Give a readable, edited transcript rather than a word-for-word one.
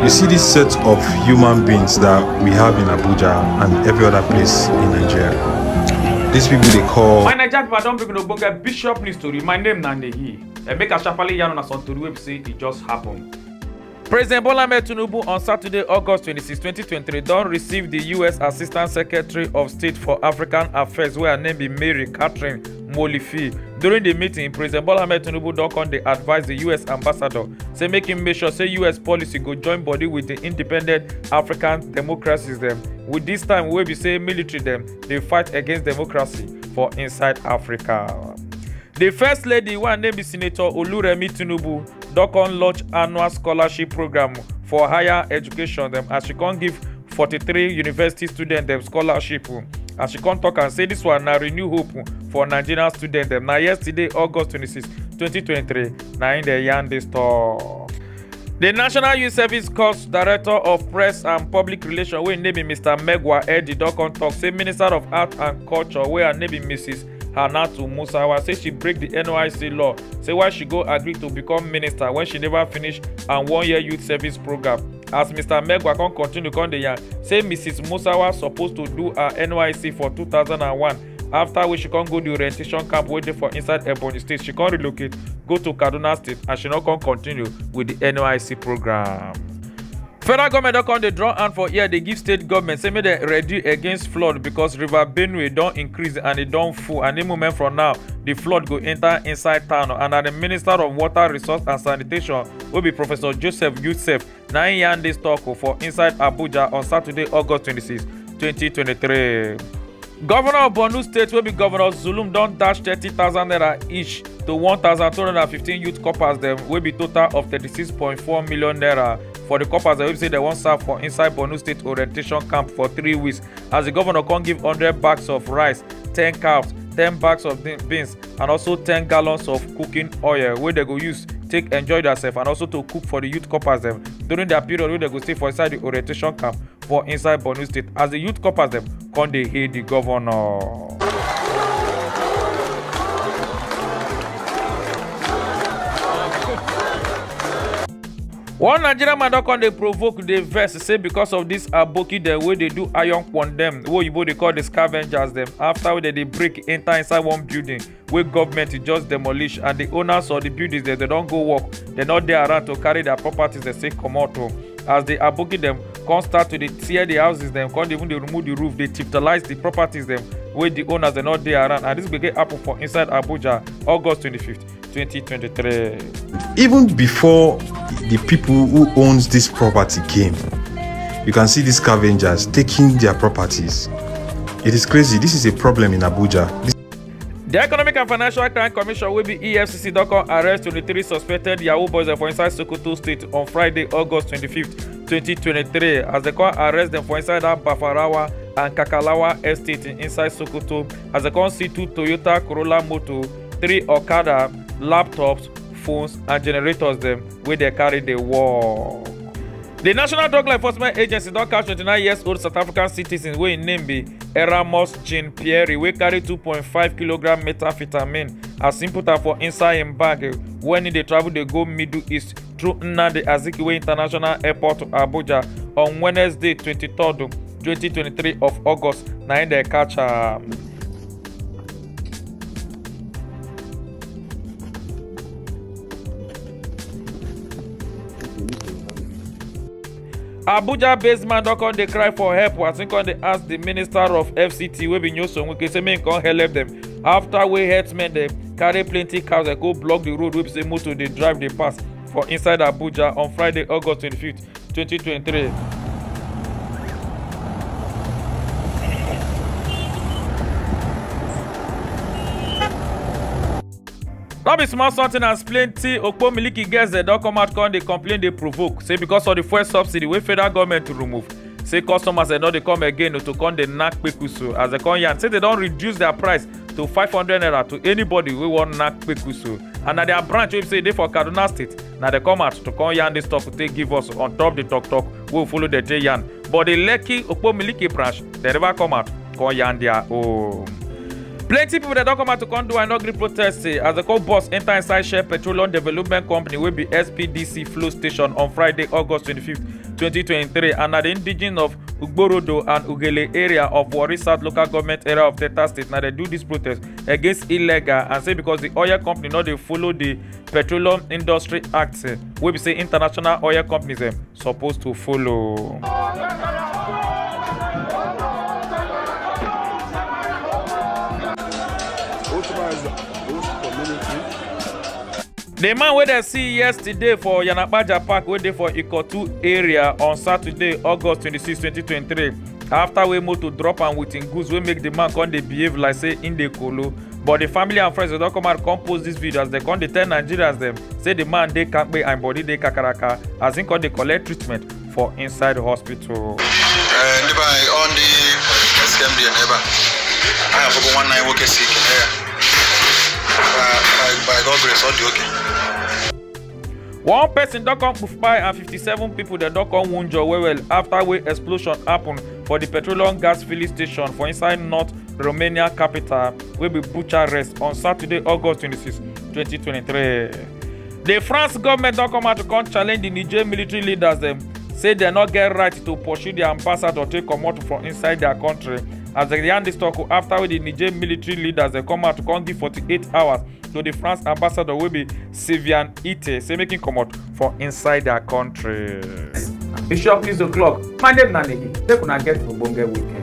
You see this set of human beings that we have in Abuja and every other place in Nigeria. These people they call... My Niger people don't bring no bonga Bishop news story. My name Nandehi. And make a sharply yarn on a son to the website. It just happened. President Bola Ahmed Tinubu on Saturday, August 26, 2023, don't receive the U.S. Assistant Secretary of State for African Affairs, where her name be Mary Catherine Molifi. During the meeting, President Bola Ahmed Tinubu don't come they advise the U.S. ambassador, say make him make sure say U.S. policy go join body with the independent African democracies them. With this time, we be say military them, they fight against democracy for inside Africa. The First Lady, who her name is Senator Oluremi Tinubu, don't launch annual scholarship program for higher education them as she can give 43 university students them scholarship. As she can talk and say this one now renew hope for Nigerian students them. Now yesterday, August 26, 2023, now in the Yande store. The National Youth Service Corps Director of Press and Public Relations, where name is Mr. Megwa Eddie, don't talk. Say Minister of Art and Culture, where her name is Mrs. Hanatu Musawa, say she break the NYC law. Say why she go agree to become minister when she never finish and 1 year youth service program. As Mr. Megwa can continue on the yarn, say Mrs. Musawa supposed to do her NYC for 2001. After which she can go the orientation camp waiting for inside Ebonyi State. She can relocate, go to Kaduna State, and she not can continue with the NYC program. Federal government don't come they draw hand for here. They give state government say make they ready against flood because River Benue don't increase and it don't full. And the moment from now, the flood go enter inside town. And the Minister of Water, Resource and Sanitation will be Professor Joseph Youssef. 9 yarn this talk for inside Abuja on Saturday, August 26, 2023. Governor of Borno State will be Governor Zulum don't dash 30,000 naira each to 1,215 youth corpers. Them will be total of 36.4 million naira. For the corpers, they will say they won't serve for inside Borno State orientation camp for 3 weeks. As the governor can give 100 bags of rice, 10 calves, 10 bags of beans, and also 10 gallons of cooking oil where they go use take enjoy themselves and also to cook for the youth corpers them during their period where they go stay for inside the orientation camp for inside Borno State. As the youth corpers them come they hear the governor. One Nigerian man don't come they provoke the verse say because of this aboki the way they do iron condemn what you they call the scavengers them after they break enter inside one building where government is just demolish and the owners of the buildings they don't go work, they're not there around to carry their properties, they say come out home. As they aboki them can't start to tear the houses them, can't even they remove the roof, they tiptalize the properties them where the owners are not there around, and this will get happen for inside Abuja August 25th, 2023. Even before the people who owns this property came, you can see these scavengers taking their properties. It is crazy. This is a problem in Abuja. The Economic and Financial Crime Commission will be EFCC don't arrest 23 suspected Yahoo boys for inside Sokoto State on Friday, August 25th, 2023. As they can arrest them for inside Bafarawa and Kakalawa estate inside Sokoto. As they can see 2 Toyota Corolla Moto, 3 Okada, laptops, phones, and generators them where they carry the war. The National Drug Law Enforcement Agency don't catch 29-year-old South African citizens where in name be Eramos Jean Pierre, we carry 2.5 kg methamphetamine as input for inside him bag when they travel they go Middle East through Nnamdi Azikiwe International Airport to Abuja on Wednesday 23rd 2023 of August. Now they catch Abuja-based man don't come they cry for help. I think they ask the Minister of FCT we be Nyoso we say men can help them. After we herdsmen them carry plenty cars that go block the road we say motor they drive they pass for inside Abuja on Friday, August 25th, 2023. That be small something as plenty Okpo Miliki girls that don't come out come they complain they provoke. Say because of the fuel subsidy we federal government to remove. Say customers they know they come again to come they knack pekusu as they come here and say they don't reduce their price to 500 naira to anybody we want knack pekusu. And now their branch we say they for Kaduna State. Now they come out to come yarn this stuff to take give us on top the talk we'll follow the day yarn. But the lucky Okpo Miliki branch they never come out come yarn their own. Plenty people that don't come out to come do inaugural protest as the co-boss enter inside Shell Petroleum Development Company will be SPDC flow station on Friday, August 25th, 2023 and at the indigenous of Ugborodo and Ugele area of Warri South local government area of Delta State. Now they do this protest against illegal and say because the oil company not they follow the Petroleum Industry Act, we be say international oil companies supposed to follow. The man wey they see yesterday for Yanapaja Park wey dey for Ikotu area on Saturday, August 26, 2023. After we moved to drop am with him goods wey make the man come dey behave like say in dey kolo. But the family and friends don come out come post this video as they come dey tell Nigerians them say the man dey kampe and body dey kakaraka as him come dey collect treatment for inside the hospital. Never on the SMB never. I have over 1 night working sick here. By God grace, all the okay. One person don come kpai and 57 people that don come wunjure well after wey explosion happen for the petroleum gas filling station for inside North Romania capital wey be Bucharest on Saturday, August 26, 2023. The France government don come out to come challenge the Niger military leaders them say they no get right to pursue the ambassador take comot from inside their country. As they yarn this talk after the Niger military leaders they come out to come give 48 hours to the France ambassador will be Sylvain Ite, say making come out for inside their country. It's sharp 6 o'clock. My name is Nanehi. Take una get to Bonge weekend.